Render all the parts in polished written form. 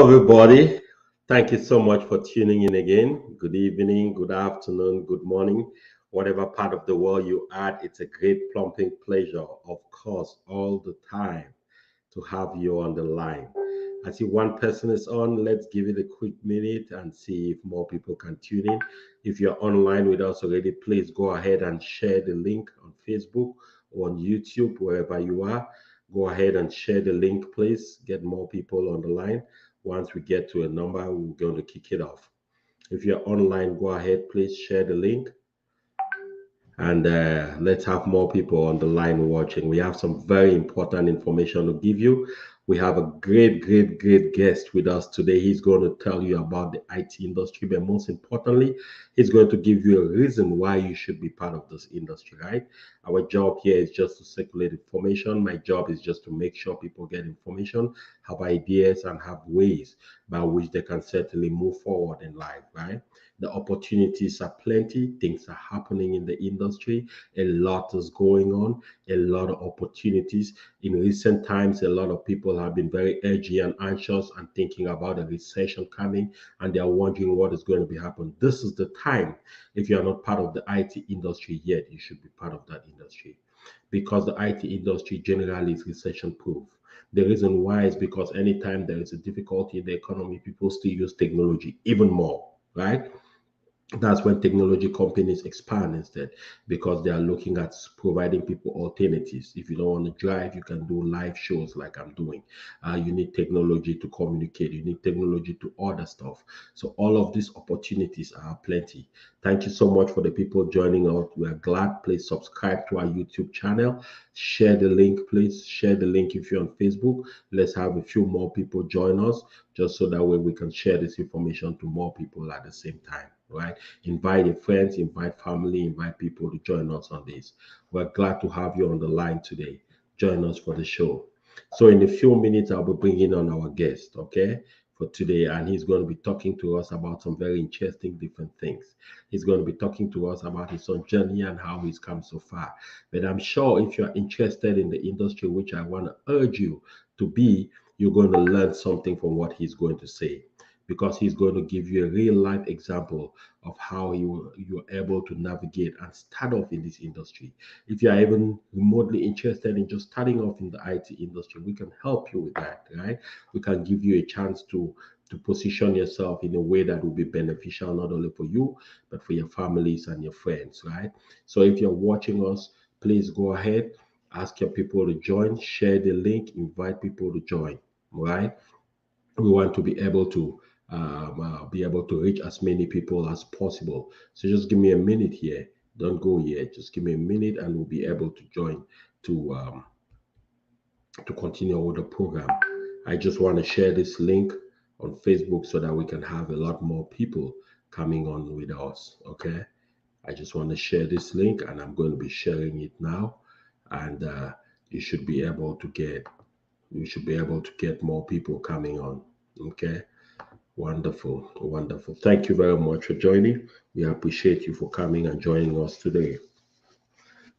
Hello, everybody. Thank you so much for tuning in again. Good evening, good afternoon, good morning, whatever part of the world you are. It's a great plumping pleasure, of course, all the time to have you on the line. I see one person is on. Let's give it a quick minute and see if more people can tune in. If you're online with us already, please go ahead and share the link on Facebook or on YouTube, wherever you are. Go ahead and share the link, please. Get more people on the line. Once we get to a number, we're going to kick it off. If you're online, go ahead, please share the link and let's have more people on the line watching. We have some very important information to give you. We have a great guest with us today. He's going to tell you about the IT industry, but most importantly, he's going to give you a reason why you should be part of this industry, right? Our job here is just to circulate information. My job is just to make sure people get information, have ideas, and have ways by which they can certainly move forward in life, right? The opportunities are plenty, things are happening in the industry, a lot is going on, a lot of opportunities. In recent times, a lot of people have been very edgy and anxious and thinking about a recession coming, and they are wondering what is going to be happening. This is the time. If you are not part of the IT industry yet, you should be part of that industry, because the IT industry generally is recession proof. The reason why is because anytime there is a difficulty in the economy, people still use technology even more, right? That's when technology companies expand instead, because they are looking at providing people alternatives. If you don't want to drive, you can do live shows like I'm doing. You need technology to communicate, you need technology to order stuff. So all of these opportunities are plenty. Thank you so much for the people joining us. We are glad. Please subscribe to our YouTube channel. Share the link, please. Share the link if you're on Facebook. Let's have a few more people join us, just so that way we can share this information to more people at the same time, right? Invite your friends, invite family, invite people to join us on this. We're glad to have you on the line today. Join us for the show. So in a few minutes, I'll be bringing on our guest, okay, for today, and he's going to be talking to us about some very interesting different things. He's going to be talking to us about his own journey and how he's come so far. But I'm sure if you're interested in the industry, which I want to urge you to be, you're going to learn something from what he's going to say, because he's going to give you a real life example of how you're able to navigate and start off in this industry. If you're even remotely interested in just starting off in the IT industry, we can help you with that, right? We can give you a chance to position yourself in a way that will be beneficial not only for you, but for your families and your friends, right? So if you're watching us, please go ahead, ask your people to join, share the link, invite people to join, right? We want to be able to reach as many people as possible. So just give me a minute here. Don't go yet. Just give me a minute, and we'll be able to join to continue with the program. I just want to share this link on Facebook so that we can have a lot more people coming on with us. Okay. I just want to share this link, and I'm going to be sharing it now. And you should be able to get more people coming on. Okay. Wonderful, wonderful. Thank you very much for joining. We appreciate you for coming and joining us today.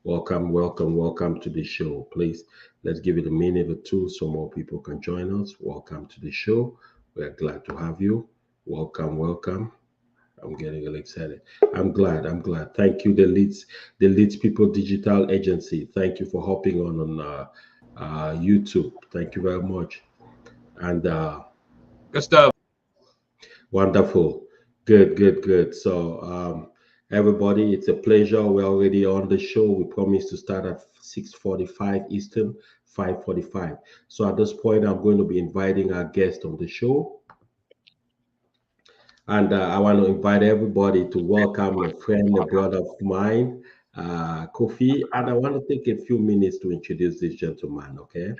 Welcome to the show. Please, let's give it a minute or two so more people can join us. Welcome to the show. We are glad to have you. Welcome. I'm getting really excited. I'm glad. Thank you, the Leads People Digital Agency. Thank you for hopping on YouTube. Thank you very much. And Gustav. wonderful. Good. So, everybody, it's a pleasure. We're already on the show. We promised to start at 6:45 Eastern, 5:45. So at this point, I'm going to be inviting our guest on the show. And I want to invite everybody to welcome a friend, a brother of mine, Kofi. And I want to take a few minutes to introduce this gentleman, okay?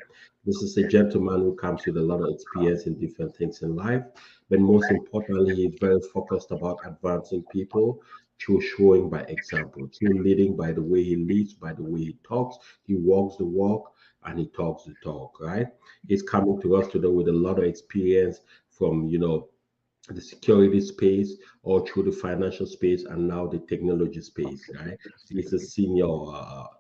This is a gentleman who comes with a lot of experience in different things in life. But most importantly, he's very focused about advancing people through showing by example, through leading by the way he leads, by the way he talks. He walks the walk and he talks the talk, right? He's coming to us today with a lot of experience from, the security space or through the financial space and now the technology space, right? He's a senior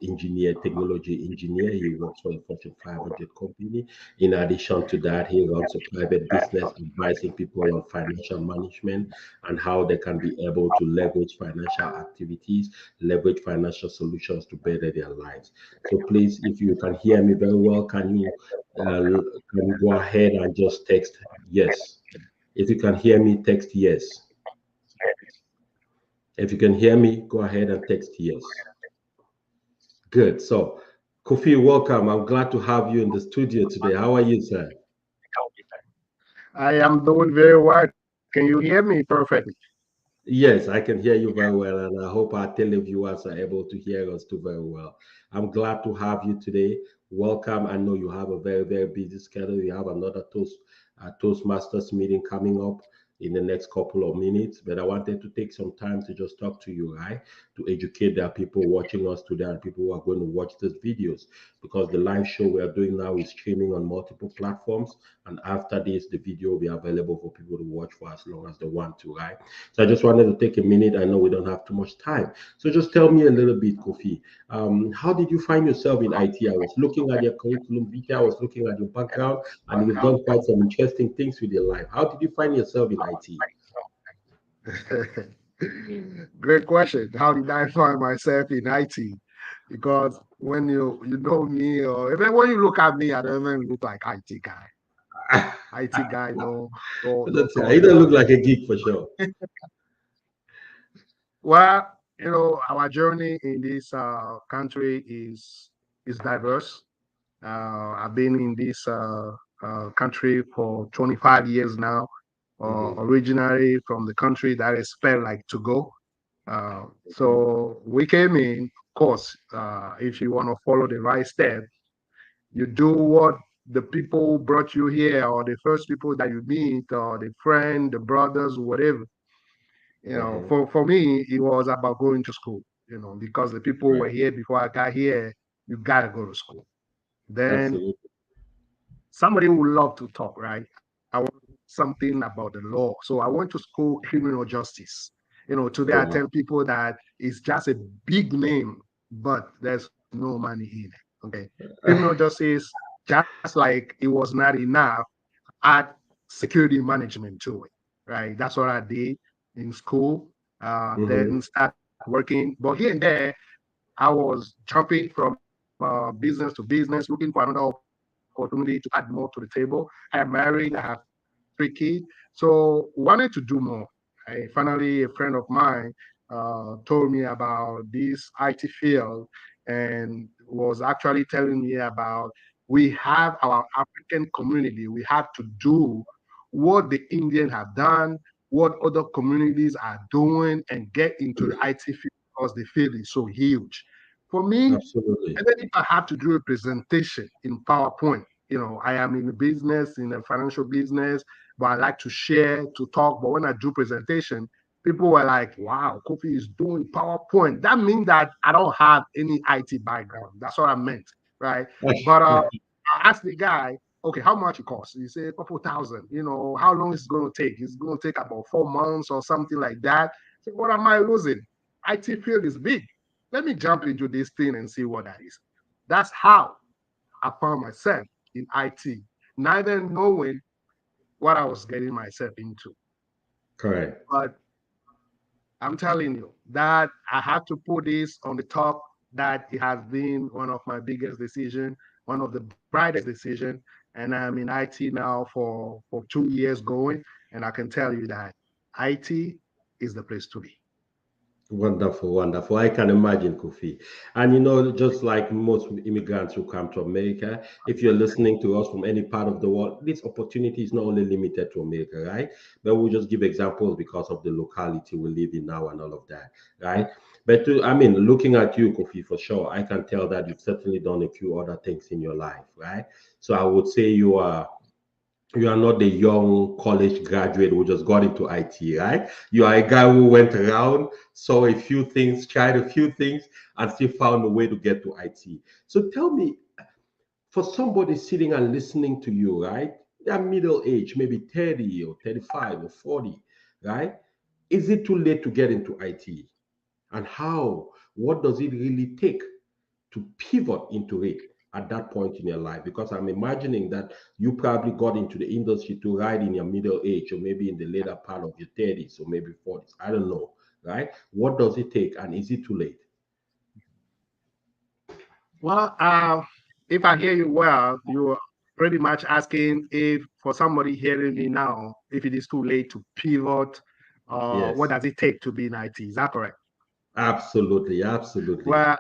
engineer, technology engineer. He works for a Fortune 500 company. In addition to that, he runs a private business advising people on financial management and how they can be able to leverage financial activities, leverage financial solutions to better their lives. So please, if you can hear me very well, can you go ahead and just text yes? If you can hear me, text yes. If you can hear me, go ahead and text yes. Good. So, Kofi, welcome. I'm glad to have you in the studio today. How are you, sir? I am doing very well. Can you hear me perfectly? Yes, I can hear you very well, and I hope our televiewers are able to hear us too very well. I'm glad to have you today. Welcome. I know you have a very, very busy schedule. You have another Toastmasters meeting coming up in the next couple of minutes, but I wanted to take some time to just talk to you, right? To educate the people watching us today and people who are going to watch these videos because the live show we are doing now is streaming on multiple platforms. And after this, the video will be available for people to watch for as long as they want to, right? So I just wanted to take a minute. I know we don't have too much time. So just tell me a little bit, Kofi. How did you find yourself in IT? I was looking at your curriculum vitae, I was looking at your background, and you've done quite some interesting things with your life. How did you find yourself in IT? Great question. How did I find myself in IT? Because when you know me, or even when you look at me, I don't even look like IT guy. IT guy, no That's, touch you don't on look it. like a geek for sure. Well, our journey in this country is diverse. I've been in this country for 25 years now. Hmm. Originally from the country that is spelled like to go. So we came in, of course, if you want to follow the right step, you do what the people who brought you here or the first people that you meet or the friend, the brothers, whatever. Hmm. For me, it was about going to school, because the people were Right. here before I got here, you got to go to school. Then Absolutely. somebody who love to talk, right? I want something about the law. So I went to school criminal justice. Today Oh, I wow. tell people that it's just a big name, but there's no money in it. Okay. Criminal justice, just like it was not enough, add security management to it. Right. That's what I did in school. Then Hmm. start working. But here and there, I was jumping from business to business, looking for another opportunity to add more to the table. I am married. I have 3 kids, so wanted to do more. Finally, a friend of mine told me about this IT field and was actually telling me about we have our African community. We have to do what the Indian have done, what other communities are doing, and get into the IT field because the field is so huge. For me, Absolutely. even if I have to do a presentation in PowerPoint, I am in the business, in the financial business, but I like to share, to talk. But when I do presentation, people were like, wow, Kofi is doing PowerPoint. That means that I don't have any IT background. That's what I meant, right? But I asked the guy, okay, how much it costs? He said a couple thousand. How long is it going to take? It's going to take about 4 months or something like that. So what am I losing? IT field is big. Let me jump into this thing and see what that is. That's how I found myself in IT, neither knowing what I was getting myself into. Correct. But I'm telling you that I have to put this on the top that it has been one of my biggest decisions, one of the brightest decisions. And I'm in IT now for 2 years going. And I can tell you that IT is the place to be. Wonderful, wonderful. I can imagine, Kofi. And just like most immigrants who come to America, if you're listening to us from any part of the world, this opportunity is not only limited to America, right? But we'll just give examples because of the locality we live in now and all of that, right? But I mean, looking at you, Kofi, for sure, I can tell that you've certainly done a few other things in your life, right? So I would say you are not the young college graduate who just got into IT, right? You are a guy who went around, saw a few things, tried a few things, and still found a way to get to IT. So tell me, for somebody sitting and listening to you, right? They're middle age, maybe 30 or 35 or 40, right? Is it too late to get into IT? And how? What does it really take to pivot into it at that point in your life? Because I'm imagining that you probably got into the industry to ride in your middle age or maybe in the later part of your 30s or maybe 40s. I don't know, right? What does it take and is it too late? Well, if I hear you well, you're pretty much asking if for somebody hearing me now, if it is too late to pivot, what Yes, does it take to be in IT? Is that correct? absolutely, absolutely. Well,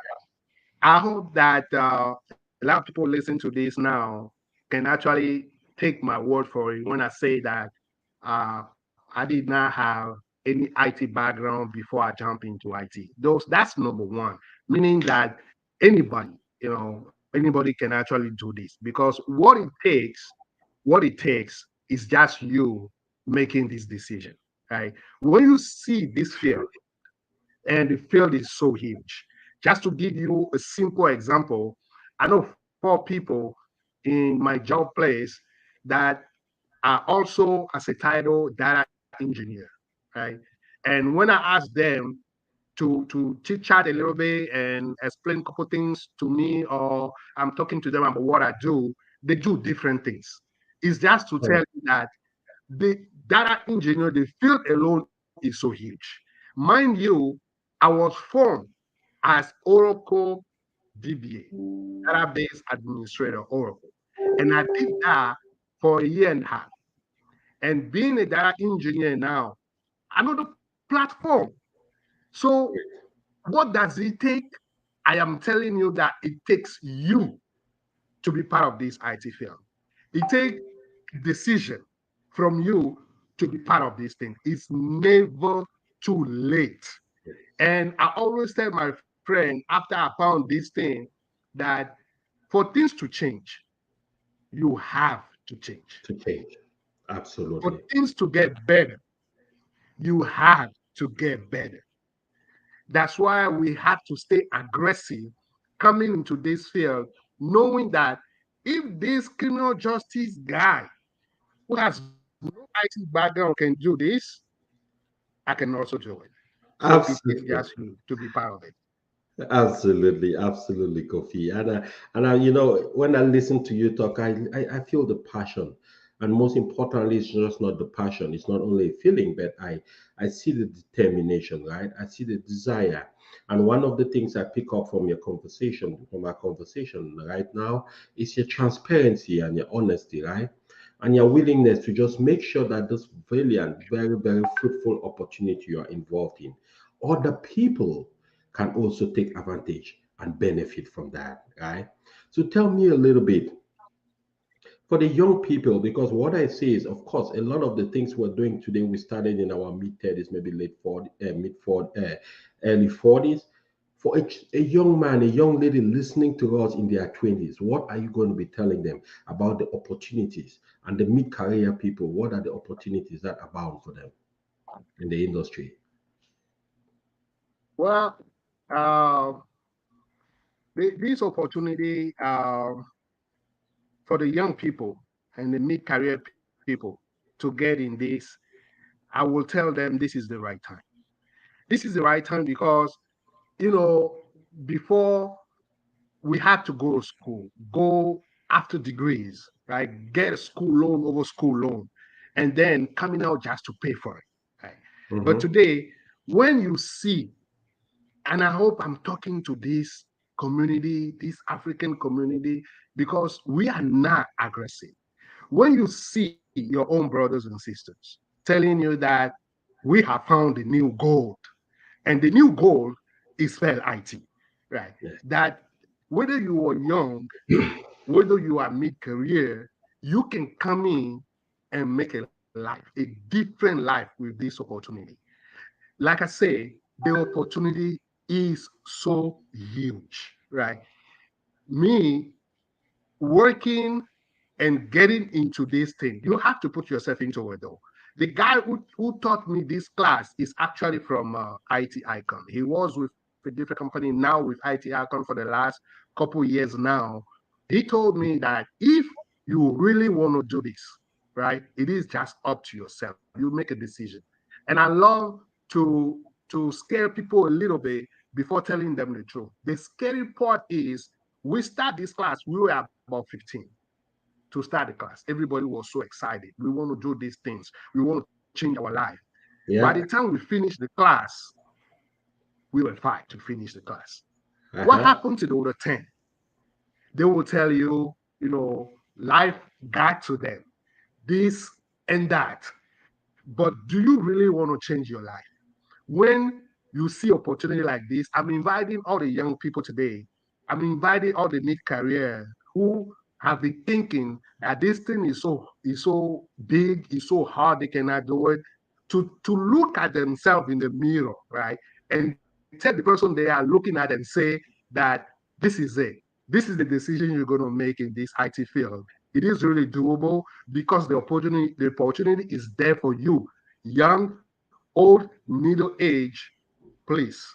I hope that a lot of people listen to this now can actually take my word for it when I say that I did not have any IT background before I jump into IT. That's number one, meaning that anybody, anybody can actually do this because what it takes is just you making this decision, right? When you see this field, and the field is so huge. Just to give you a simple example, I know four people in my job place that are also as a title data engineer, right? And when I ask them to chit chat a little bit and explain a couple things to me, or I'm talking to them about what I do, they do different things. It's just to tell Correct. you that the data engineer, the field alone is so huge. Mind you, I was formed as Oracle DBA, database administrator, Oracle. And I did that for a year and a half. And being a data engineer now, another platform. So what does it take? I am telling you that it takes you to be part of this IT field. It takes decision from you to be part of this thing. It's never too late. And I always tell my friend after I found this thing that for things to change, you have to change. To change. For Absolutely. things to get better, you have to get better. That's why we have to stay aggressive coming into this field, knowing that if this criminal justice guy who has no IT background can do this, I can also do it. So it takes just Absolutely. you to be part of it. Absolutely, absolutely, Kofi. When I listen to you talk, I feel the passion, and most importantly, it's just not the passion. It's not only a feeling, but I see the determination, right? I see the desire, and one of the things I pick up from your conversation, from our conversation right now, is your transparency and your honesty, right? And your willingness to just make sure that this brilliant, very, very fruitful opportunity you are involved in, other people can also take advantage and benefit from that, right? So tell me a little bit for the young people, because what I see is, of course, a lot of the things we're doing today, we started in our mid 30s, maybe late 40, mid 40, early 40s. For a young man, a young lady listening to us in their 20s, what are you going to be telling them about the opportunities and the mid career people? What are the opportunities that abound for them in the industry? Well, uh, this opportunity for the young people and the mid-career people to get in this, I will tell them this is the right time. This is the right time because, you know, before we had to go to school, go after degrees, right? Get a school loan over school loan, and then coming out just to pay for it, right? But Hmm. today, when you see, and I hope I'm talking to this community, this African community, because we are not aggressive. When you see your own brothers and sisters telling you that we have found the new gold, and the new gold is spell IT, right? Yes. That whether you are young, whether you are mid-career, you can come in and make a life, a different life with this opportunity. Like I say, the opportunity is so huge, right? Me working and getting into this thing, you have to put yourself into it though. The guy who taught me this class is actually from IT Icon. He was with a different company, now with IT Icon for the last couple years now. He told me that if you really want to do this, right? It is just up to yourself. You make a decision. And I love to scare people a little bit before telling them the truth. The scary part is we start this class, we were about 15 to start the class. Everybody was so excited. We want to do these things. We want to change our life. By the Yeah. time we finished the class, we were 5 to finish the class. What Uh-huh. happened to the other 10? They will tell you, life got to them, this and that. But do you really want to change your life? When you see opportunity like this, I'm inviting all the young people today. I'm inviting all the mid-career who have been thinking that this thing is so big, is so hard, they cannot do it, to look at themselves in the mirror, right? And tell the person they are looking at and say that this is it. This is the decision you're going to make in this IT field. It is really doable because the opportunity is there for you, young, old, middle age. Please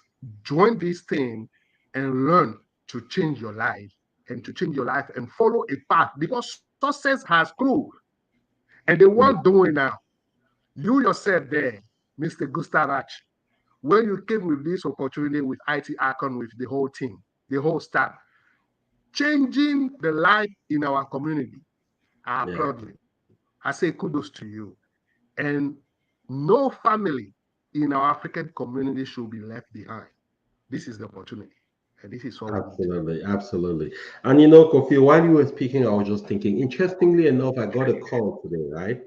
join this team and learn to change your life and to change your life and follow a path because success has clue. And the one doing now, you yourself there, Mr. Gustav Achu, when you came with this opportunity with IT Icon, with the whole team, the whole staff, changing the life in our community, I Yeah. applaud you. I say kudos to you. And no family in our African community should be left behind. This is the opportunity. And this is what we need to do. Absolutely, absolutely. And Kofi, while you were speaking, I was just thinking, interestingly enough, I got a call today, right?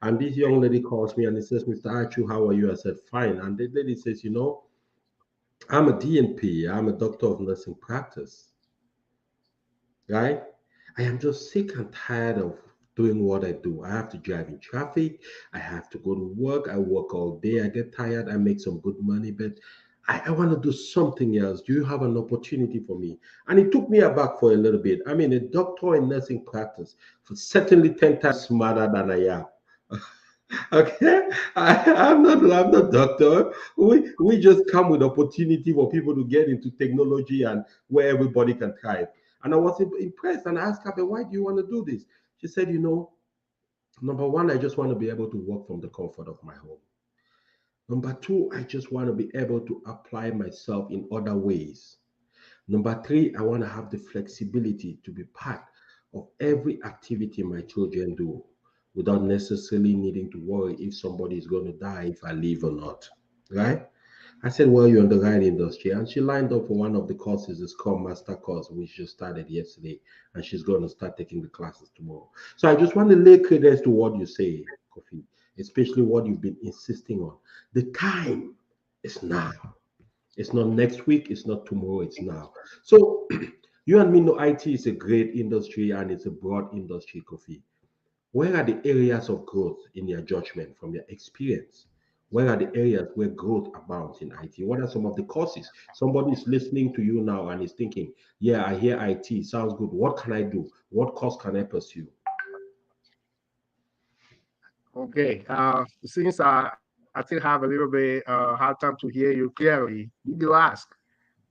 And this young lady calls me and it says, Mr. Achu, how are you? I said, fine. And the lady says, I'm a DNP, I'm a doctor of nursing practice, right? I am just sick and tired of doing what I do. I have to drive in traffic, I have to go to work, I work all day, I get tired, I make some good money, but I want to do something else. Do you have an opportunity for me? And it took me aback for a little bit. I mean, a doctor in nursing practice, for certainly 10 times smarter than I am. Okay, I'm not doctor. We just come with opportunity for people to get into technology and where everybody can thrive. And I was impressed and I asked her, "But why do you want to do this?" She said, number one, I just want to be able to work from the comfort of my home. Number two, I just want to be able to apply myself in other ways. Number three, I want to have the flexibility to be part of every activity my children do without necessarily needing to worry if somebody is going to die if I leave or not. Right? I said, well, you're in the right industry. And she lined up for one of the courses, the Scrum Master course, which just started yesterday. And she's going to start taking the classes tomorrow. So I just want to lay credence to what you say, Kofi, especially what you've been insisting on. The time is now. It's not next week, it's not tomorrow, it's now. So you and me know IT is a great industry and it's a broad industry, Kofi. Where are the areas of growth in your judgment from your experience? Where are the areas where growth abounds in IT? What are some of the courses? Somebody is listening to you now and is thinking, yeah, I hear IT, sounds good. What can I do? What course can I pursue? Okay. Since I still have a little bit hard time to hear you clearly, you ask.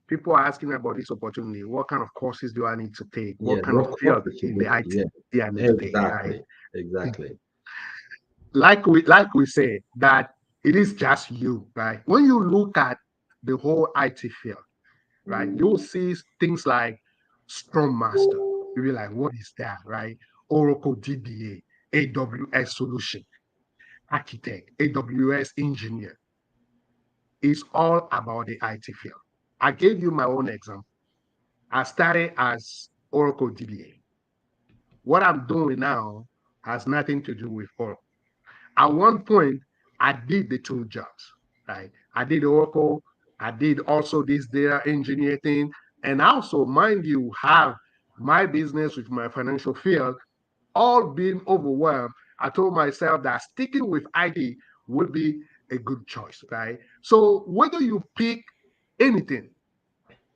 People are asking about this opportunity. What kind of courses do I need to take? What Yeah, kind of what field courses should in the we? IT Yeah, I need to take, right? exactly, exactly. Like we said, that it is just you, right? When you look at the whole IT field, right, you'll see things like Scrum Master. You'll be like, what is that, right? Oracle DBA, AWS Solution, Architect, AWS Engineer. It's all about the IT field. I gave you my own example. I started as Oracle DBA. What I'm doing now has nothing to do with Oracle. At one point, I did the two jobs, right? I did Oracle, I did also this data engineer thing, and also, mind you, have my business with my financial field all being overwhelmed. I told myself that sticking with IT would be a good choice, right? So whether you pick anything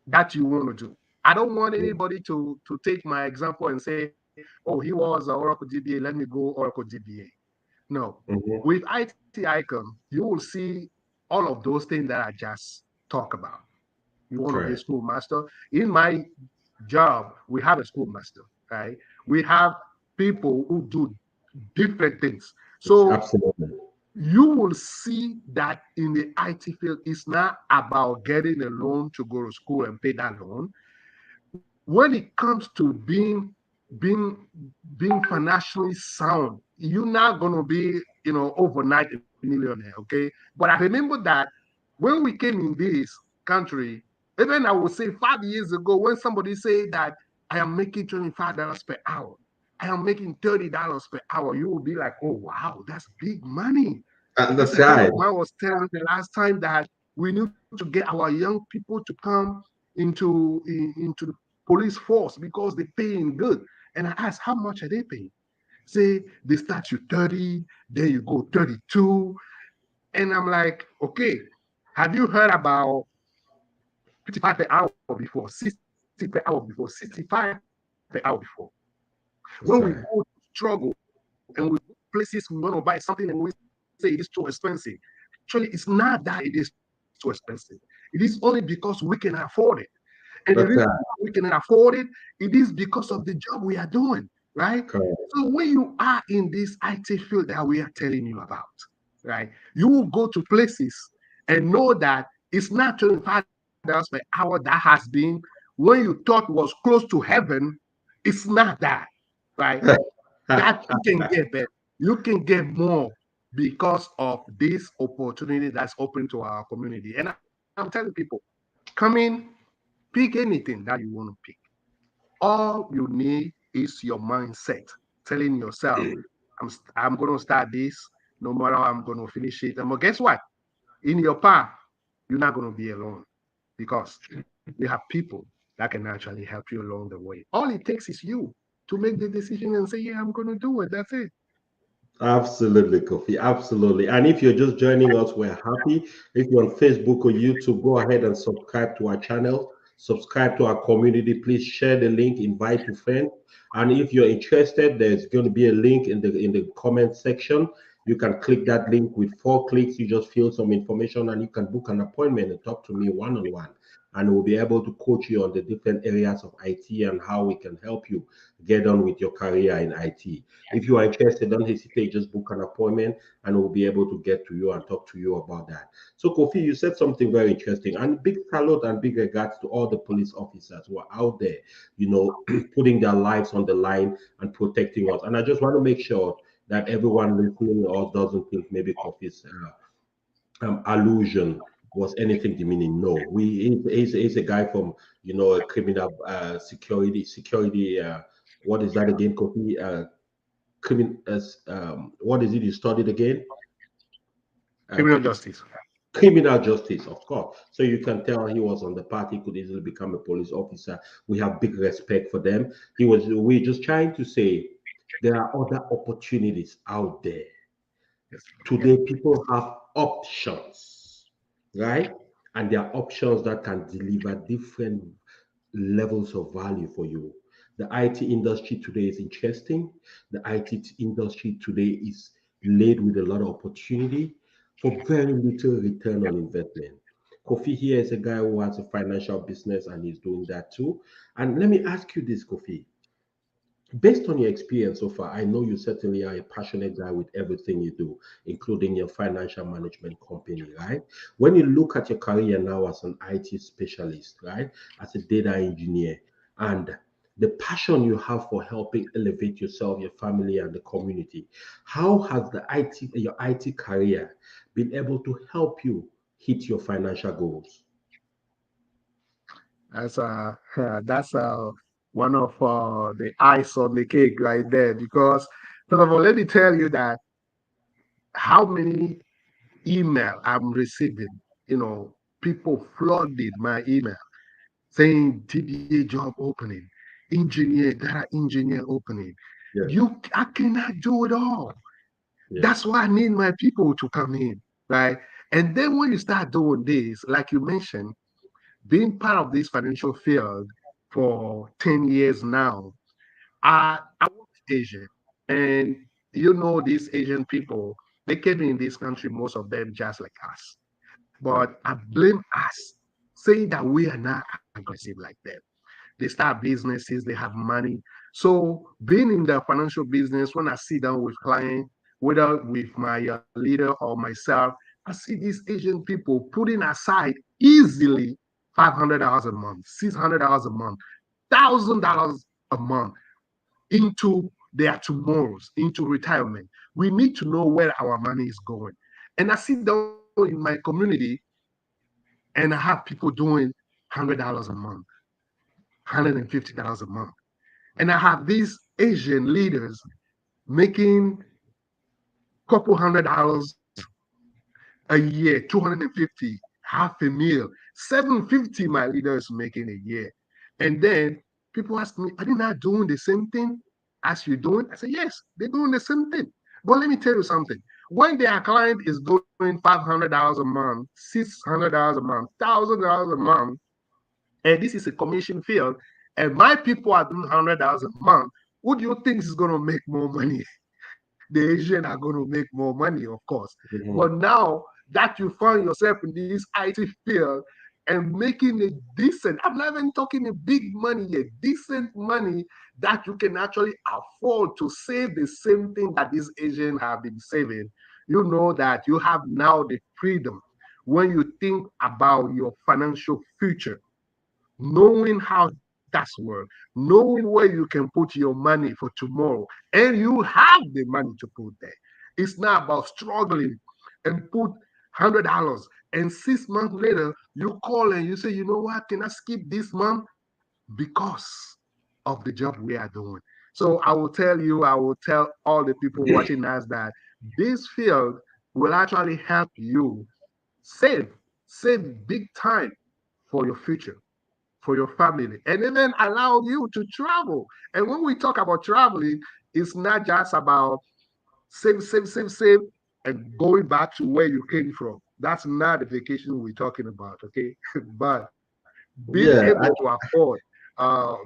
that you want to do, I don't want anybody to take my example and say, oh, he was a Oracle DBA, let me go Oracle DBA. No. Mhm. With IT Icon, you will see all of those things that I just talked about. You want to be a Correct. school master. In my job, we have a school master, right? We have people who do different things. So Absolutely. you will see that in the IT field, it's not about getting a loan to go to school and pay that loan. When it comes to being being financially sound, you're not gonna be, overnight a millionaire, okay? But I remember that when we came in this country, even I would say 5 years ago, when somebody say that I am making $25 per hour, I am making $30 per hour, you will be like, oh wow, that's big money. As That's a friend right. of mine was telling me the last time that we need to get our young people to come into the police force because they're paying good. And I asked, how much are they paying? Say they start you 30, then you go 32. And I'm like, okay, have you heard about 55 per hour before, 60 per hour before, 65 per hour before? When we go to struggle and we go places we want to buy something and we say it is too expensive. Actually, it's not that it is too expensive. It is only because we can afford it. And the reason why we can That's right. afford it is because of the job we are doing, right? So when Correct. you are in this IT field that we are telling you about, right, you will go to places and know that it's not $25 per hour that has been when you thought was close to heaven. It's not that, right? That you can get better. You can get more because of this opportunity that's open to our community. And I'm telling people, come in, pick anything that you want to pick. All you need is your mindset, telling yourself, I'm going to start this, no matter how I'm going to finish it. And guess what? In your path, you're not going to be alone because you have people that can actually help you along the way. All it takes is you to make the decision and say, yeah, I'm going to do it. That's it. Absolutely, Kofi. Absolutely. And if you're just joining us, we're happy. If you're on Facebook or YouTube, go ahead and subscribe to our channel, subscribe to our community. Please share the link, invite your friend. And if you're interested, there's going to be a link in the comment section. You can click that link with 4 clicks. You just fill some information and you can book an appointment and talk to me one on one. And we'll be able to coach you on the different areas of IT and how we can help you get on with your career in IT. If you are interested, don't hesitate, just book an appointment and we'll be able to get to you and talk to you about that. So, Kofi, you said something very interesting, and big salute and big regards to all the police officers who are out there, putting their lives on the line and protecting us. And I just want to make sure that everyone listening to us doesn't think maybe Kofi's allusion was anything demeaning. No, he's a guy from a criminal security. What is that again, Kofi? What is it you studied again? Uh, Criminal justice. Criminal justice, of course. So you can tell he was on the path. He could easily become a police officer. We have big respect for them. We're just trying to say there are other opportunities out there. Yes. Yeah. Today, people have options, right? And there are options that can deliver different levels of value for you. The IT industry today is interesting. The IT industry today is laid with a lot of opportunity for very little return on investment. Kofi here is a guy who has a financial business and he's doing that too. And let me ask you this, Kofi. Based on your experience so far, I know you certainly are a passionate guy with everything you do, including your financial management company, right? When you look at your career now as an IT specialist, right, as a data engineer, and the passion you have for helping elevate yourself, your family, and the community, how has your IT career been able to help you hit your financial goals? That's one of the ice on the cake right there. Because first of all, let me tell you that how many email I'm receiving, people flooded my email saying DBA job opening, engineer, data engineer opening. Yes, I cannot do it all. yes, That's why I need my people to come in, right? And then when you start doing this, like you mentioned, being part of this financial field for 10 years now, I work with Asian. And these Asian people, they came in this country, most of them just like us. But I blame us, saying that we are not aggressive like them. They start businesses, they have money. So being in the financial business, when I sit down with clients, whether with my leader or myself, I see these Asian people putting aside easily $500 a month, $600 a month, $1,000 a month into their tomorrows, into retirement. We need to know where our money is going. And I sit down in my community and I have people doing $100 a month, $150 a month. And I have these Asian leaders making a couple $100 a year, 250, half a meal, 750 my leader is making a year. And then people ask me, are they not doing the same thing as you're doing? I say, yes, they're doing the same thing. But let me tell you something. When their client is doing $500 a month, $600 a month, $1,000 a month, and this is a commission field, and my people are doing $100 a month, who do you think is going to make more money? The Asian are going to make more money, of course. But Mhm. now that you find yourself in this IT field and making a decent, I'm not even talking a big money, a decent money that you can actually afford to save the same thing that these Asians have been saving, you know that you have now the freedom when you think about your financial future, knowing how that's work, knowing where you can put your money for tomorrow, and you have the money to put there. It's not about struggling and put $100 and 6 months later you call and you say, you know what, can I skip this month because of the job we are doing. So I will tell you, I will tell all the people watching us that this field will actually help you save, save big time for your future, for your family, and even allow you to travel. And when we talk about traveling, it's not just about save, save, save, save, and going back to where you came from. That's not the vacation we're talking about, okay? But being able Yeah, to afford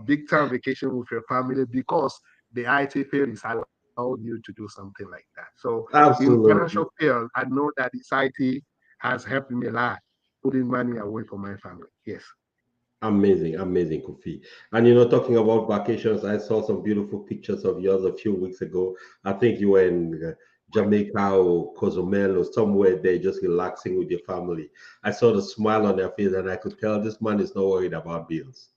big time vacation with your family because the IT field is allowing you to do something like that. So in financial absolutely. field, I know that this IT has helped me a lot, putting money away for my family. Yes. Amazing, amazing, Kofi. And talking about vacations, I saw some beautiful pictures of yours a few weeks ago. I think you were in Jamaica or Cozumel or somewhere there, just relaxing with your family. I saw the smile on their face, and I could tell this man is not worried about bills.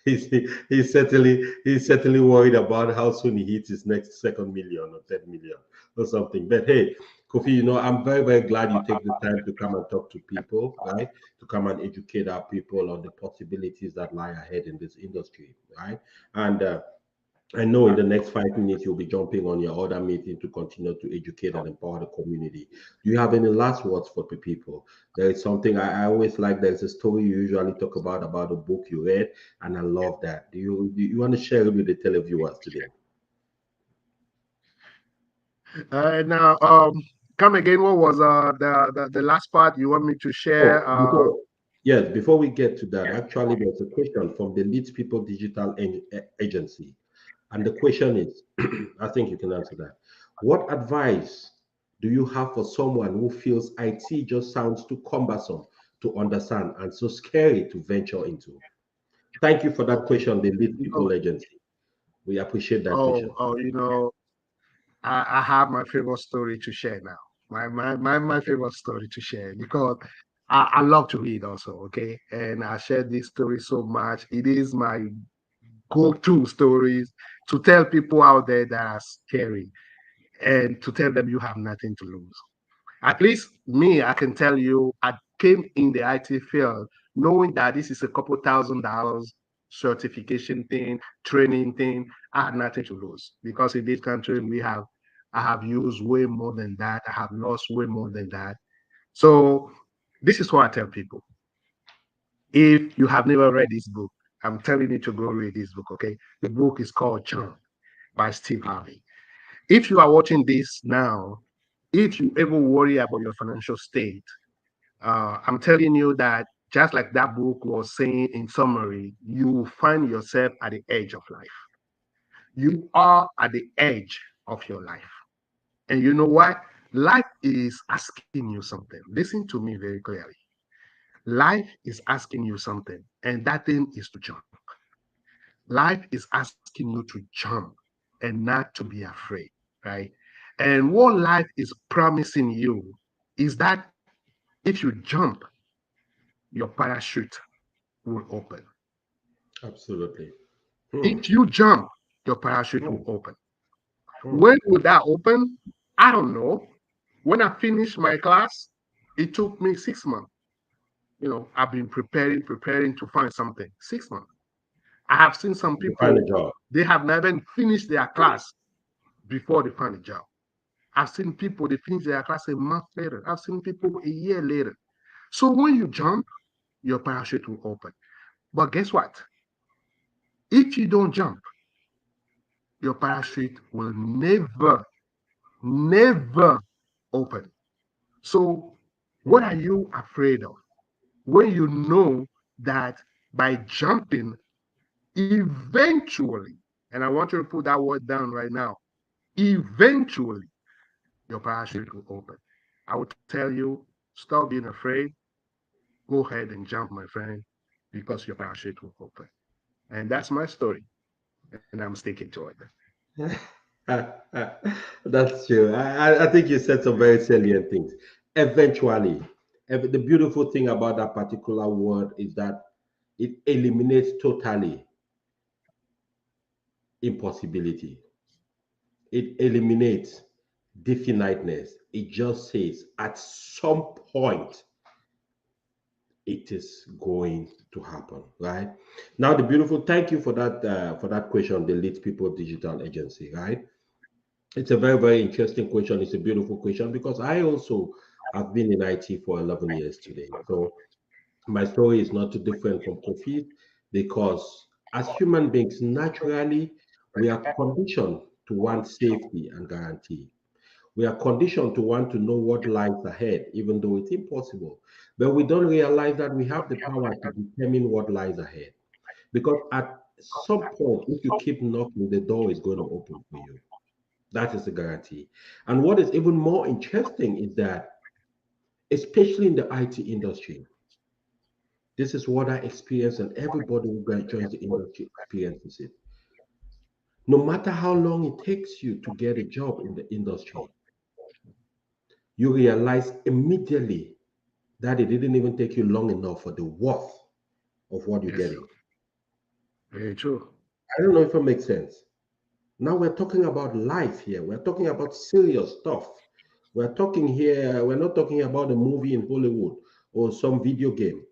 He's certainly worried about how soon he hits his next second million or 10 million or something. But hey, Kofi, I'm very, very glad you take the time to come and talk to people, right? To come and educate our people on the possibilities that lie ahead in this industry, right? And I know in the next 5 minutes you'll be jumping on your other meeting to continue to educate and empower the community. Do you have any last words for the people? There is something I always like. There's a story you usually talk about a book you read, and I love that. Do you want to share it with the televiewers today? Now, come again. What was the last part you want me to share? Oh, before we get to that, actually, there's a question from the Leeds People Digital Agency. And the question is, I think you can answer that. What advice do you have for someone who feels IT just sounds too cumbersome to understand and so scary to venture into? Thank you for that Okay. question, the Lead You know, People Agency. We appreciate that question. oh, I have my favorite story to share now. My favorite story to share because I love to read also. Okay, and I share this story so much. It is my go-to stories to tell people out there that are scary and to tell them you have nothing to lose. At least me, I can tell you, I came in the IT field knowing that this is a couple $1,000 certification thing, training thing. I had nothing to lose because in this country I have used way more than that. I have lost way more than that. So this is what I tell people. If you have never read this book, I'm telling you to go read this book. Okay, the book is called Chunk by Steve Harvey. If you are watching this now, if you ever worry about your financial state, I'm telling you that just like that book was saying in summary, you will find yourself at the edge of life. You are at the edge of your life. And you know what? Life is asking you something. Listen to me very clearly. Life is asking you something, and that thing is to jump. Life is asking you to jump and not to be afraid, right? And what life is promising you is that if you jump, your parachute will open. Absolutely. Hmm. If you jump, your parachute Hmm. will open. Hmm. When will that open? I don't know. When I finished my class, it took me 6 months. I've been preparing to find something. 6 months. I have seen some To find a people, job. they have never even finished their class before they find a job. I've seen people, they finish their class a month later. I've seen people a year later. So when you jump, your parachute will open. But guess what? If you don't jump, your parachute will never, never open. So what are you afraid of? When you know that by jumping, eventually, and I want you to put that word down right now, eventually your parachute will open. I will tell you, stop being afraid, go ahead and jump, my friend, because your parachute will open. And that's my story, and I'm sticking to it. That's true. I think you said some very salient things. Eventually, the beautiful thing about that particular word is that it eliminates totally impossibility. It eliminates definiteness. It just says at some point it is going to happen, right? Now, the beautiful. Thank you for that question. The Lead People Digital Agency, right? It's a very, very interesting question. It's a beautiful question because I also have been in IT for 11 years today. So my story is not too different from Kofi because as human beings, naturally, we are conditioned to want safety and guarantee. We are conditioned to want to know what lies ahead, even though it's impossible. But we don't realize that we have the power to determine what lies ahead. Because at some point, if you keep knocking, the door is going to open for you. That is a guarantee. And what is even more interesting is that, especially in the IT industry, this is what I experience, and everybody who joins the industry experiences it. No matter how long it takes you to get a job in the industry, you realize immediately that it didn't even take you long enough for the worth of what you're Yes, getting. very true. I don't know if it makes sense. Now we're talking about life here. We're talking about serious stuff. We're talking here, we're not talking about a movie in Hollywood or some video game.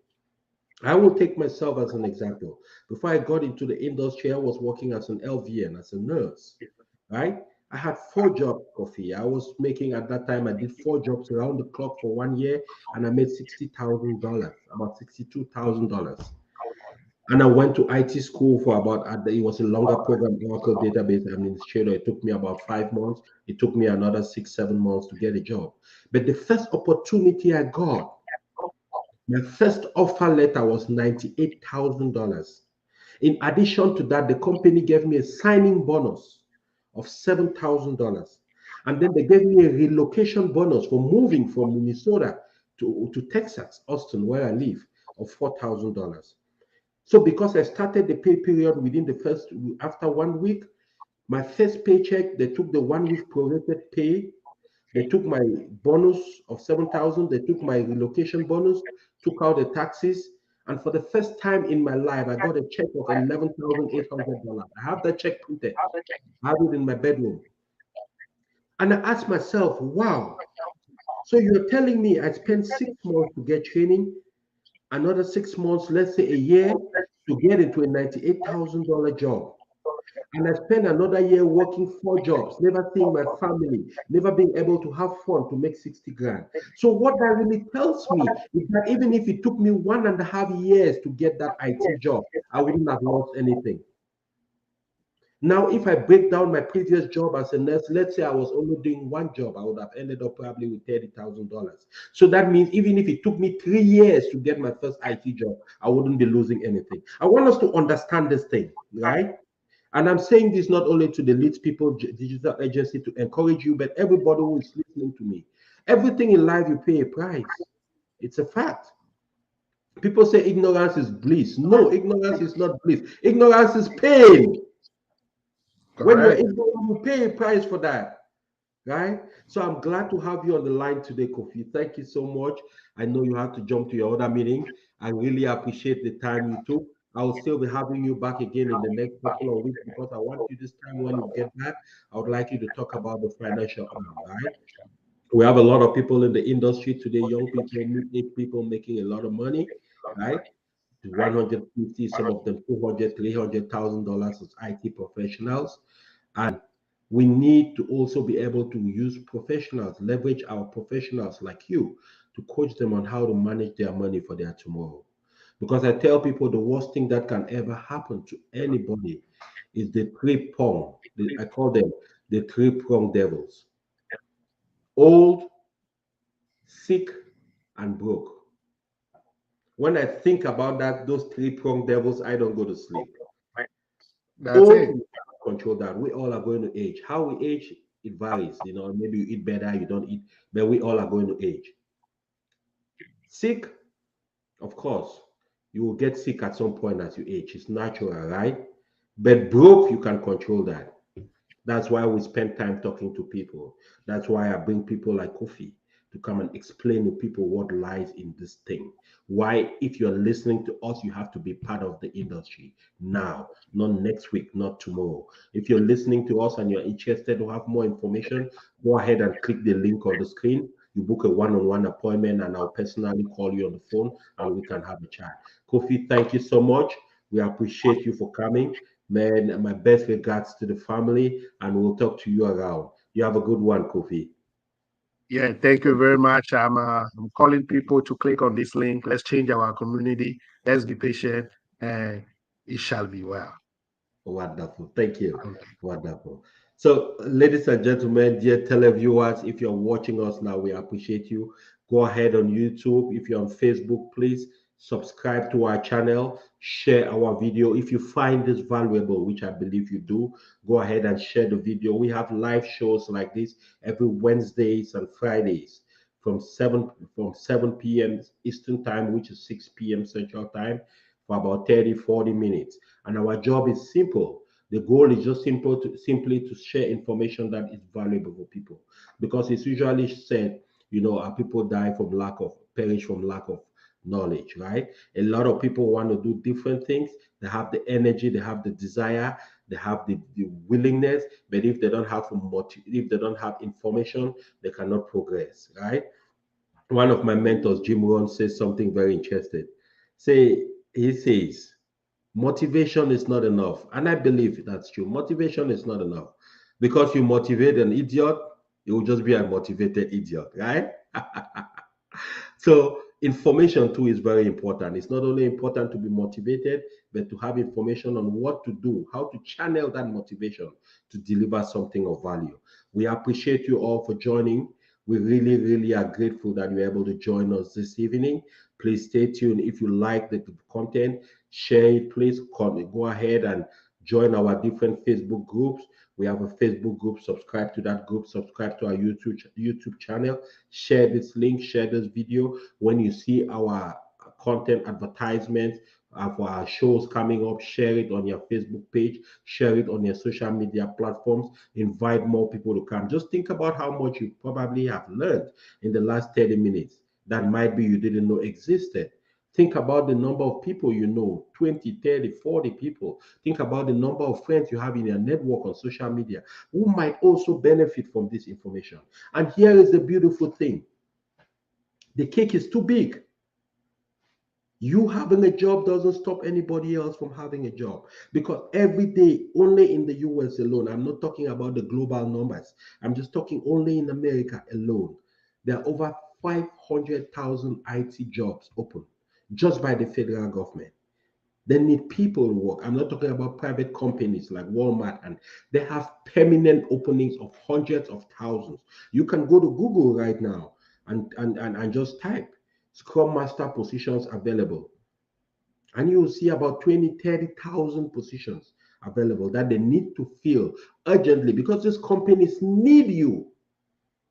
I will take myself as an example. Before I got into the industry, I was working as an LVN, as a nurse, right? I had four jobs, Kofi. I was making at that time, I did four jobs around the clock for 1 year, and I made $60,000, about $62,000. And I went to IT school for about, it was a longer program, Oracle Database Administrator. It took me about 5 months. It took me another 6, 7 months to get a job. But the first opportunity I got, my first offer letter was $98,000. In addition to that, the company gave me a signing bonus of $7,000. And then they gave me a relocation bonus for moving from Minnesota to Texas, Austin, where I live, of $4,000. So because I started the pay period within the first, after 1 week, my first paycheck, they took the 1 week prorated pay, they took my bonus of 7,000, they took my relocation bonus, took out the taxes, and for the first time in my life, I got a check of $11,800. I have that check printed. I have it in my bedroom. And I asked myself, wow, so you're telling me I spent 6 months to get training, another 6 months, let's say a year, to get into a $98,000 job. And I spent another year working four jobs, never seeing my family, never being able to have fun to make 60 grand. So what that really tells me is that even if it took me 1.5 years to get that IT job, I wouldn't have lost anything. Now, if I break down my previous job as a nurse, let's say I was only doing one job, I would have ended up probably with $30,000. So that means even if it took me 3 years to get my first IT job, I wouldn't be losing anything. I want us to understand this thing, right? And I'm saying this not only to the Lead People Digital Agency to encourage you, but everybody who is listening to me. Everything in life, you pay a price. It's a fact. People say ignorance is bliss. No, ignorance is not bliss. Ignorance is pain. When you're Correct. ignorant, you pay a price for that. Right? So I'm glad to have you on the line today, Kofi. Thank you so much. I know you have to jump to your other meeting. I really appreciate the time you took. I will still be having you back again in the next couple of weeks because I want you this time when you get back, I would like you to talk about the financial arm, right? We have a lot of people in the industry today, young people, mid-age people making a lot of money, right? 150, some of them 200, $300,000 as IT professionals. And we need to also be able to use professionals, leverage our professionals like you to coach them on how to manage their money for their tomorrow. Because I tell people the worst thing that can ever happen to anybody is the three prong. I call them the three prong devils: old, sick, and broke. When I think about that, those three prong devils, I don't go to sleep. That's Old, it. we cannot control that. We all are going to age. How we age, it varies. Maybe you eat better, you don't eat, but we all are going to age. Sick, of course, you will get sick at some point as you age. It's natural, right? But broke, you can control that. That's why we spend time talking to people. That's why I bring people like Kofi to come and explain to people what lies in this thing. Why, if you're listening to us, you have to be part of the industry now, not next week, not tomorrow. If you're listening to us and you're interested to have more information, go ahead and click the link on the screen. You book a one-on-one appointment, and I'll personally call you on the phone and we can have a chat. Kofi, thank you so much. We appreciate you for coming. Man, my best regards to the family, and we'll talk to you around. You have a good one, Kofi. Yeah, thank you very much. I'm calling people to click on this link. Let's change our community. Let's be patient, and it shall be well. Wonderful. Thank you. Okay. Wonderful. So, ladies and gentlemen, dear televiewers, if you're watching us now, we appreciate you. Go ahead on YouTube. If you're on Facebook, please subscribe to our channel, share our video. If you find this valuable, which I believe you do, go ahead and share the video. We have live shows like this every Wednesdays and Fridays from 7 p.m. Eastern Time, which is 6 p.m. Central Time, for about 30, 40 minutes. And our job is simple. The goal is just simply to share information that is valuable for people, because it's usually said, our people perish from lack of knowledge, right? A lot of people want to do different things. They have the energy, they have the desire, they have the willingness, but if they don't have information, they cannot progress, right? One of my mentors, Jim Rohn, says something very interesting. He says, motivation is not enough. And I believe that's true. Motivation is not enough. Because you motivate an idiot, you will just be a motivated idiot, right? So information too is very important. It's not only important to be motivated, but to have information on what to do, how to channel that motivation to deliver something of value. We appreciate you all for joining. We really, really are grateful that you're able to join us this evening. Please stay tuned. If you like the content, share it. Please go ahead and join our different Facebook groups. We have a Facebook group. Subscribe to that group. Subscribe to our YouTube channel. Share this link. Share this video. When you see our content advertisements for our shows coming up, share it on your Facebook page. Share it on your social media platforms. Invite more people to come. Just think about how much you probably have learned in the last 30 minutes that might be you didn't know existed. Think about the number of people you know, 20, 30, 40 people. Think about the number of friends you have in your network on social media who might also benefit from this information. And here is the beautiful thing: the cake is too big. You having a job doesn't stop anybody else from having a job, because every day, only in the US alone, I'm not talking about the global numbers, I'm just talking only in America alone, there are over 500,000 IT jobs open just by the federal government. They need people to work. I'm not talking about private companies like Walmart, and they have permanent openings of hundreds of thousands. You can go to Google right now and just type Scrum Master positions available, and you will see about 20, 30,000 positions available that they need to fill urgently, because these companies need you.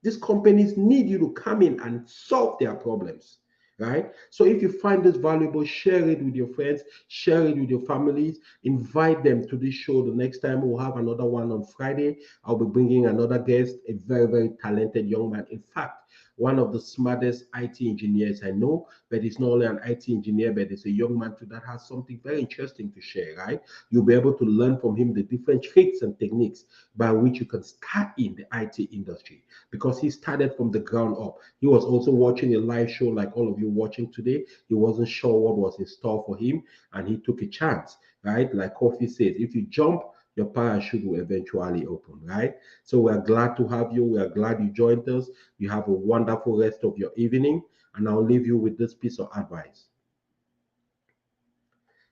These companies need you to come in and solve their problems, right? So if you find this valuable, share it with your friends, share it with your families, invite them to this show. The next time we'll have another one on Friday. I'll be bringing another guest, a very, very talented young man. In fact, one of the smartest IT engineers I know, but he's not only an IT engineer, but he's a young man too that has something very interesting to share, right? You'll be able to learn from him the different tricks and techniques by which you can start in the IT industry, because he started from the ground up. He was also watching a live show like all of you watching today. He wasn't sure what was in store for him, and he took a chance, right? Like Kofi says, if you jump, your parachute will eventually open, right? So we're glad to have you. We are glad you joined us. You have a wonderful rest of your evening, and I'll leave you with this piece of advice.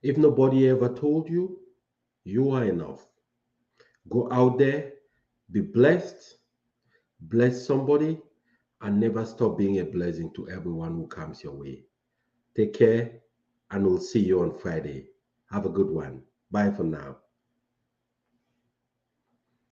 If nobody ever told you, you are enough. Go out there, be blessed, bless somebody, and never stop being a blessing to everyone who comes your way. Take care, and we'll see you on Friday. Have a good one. Bye for now.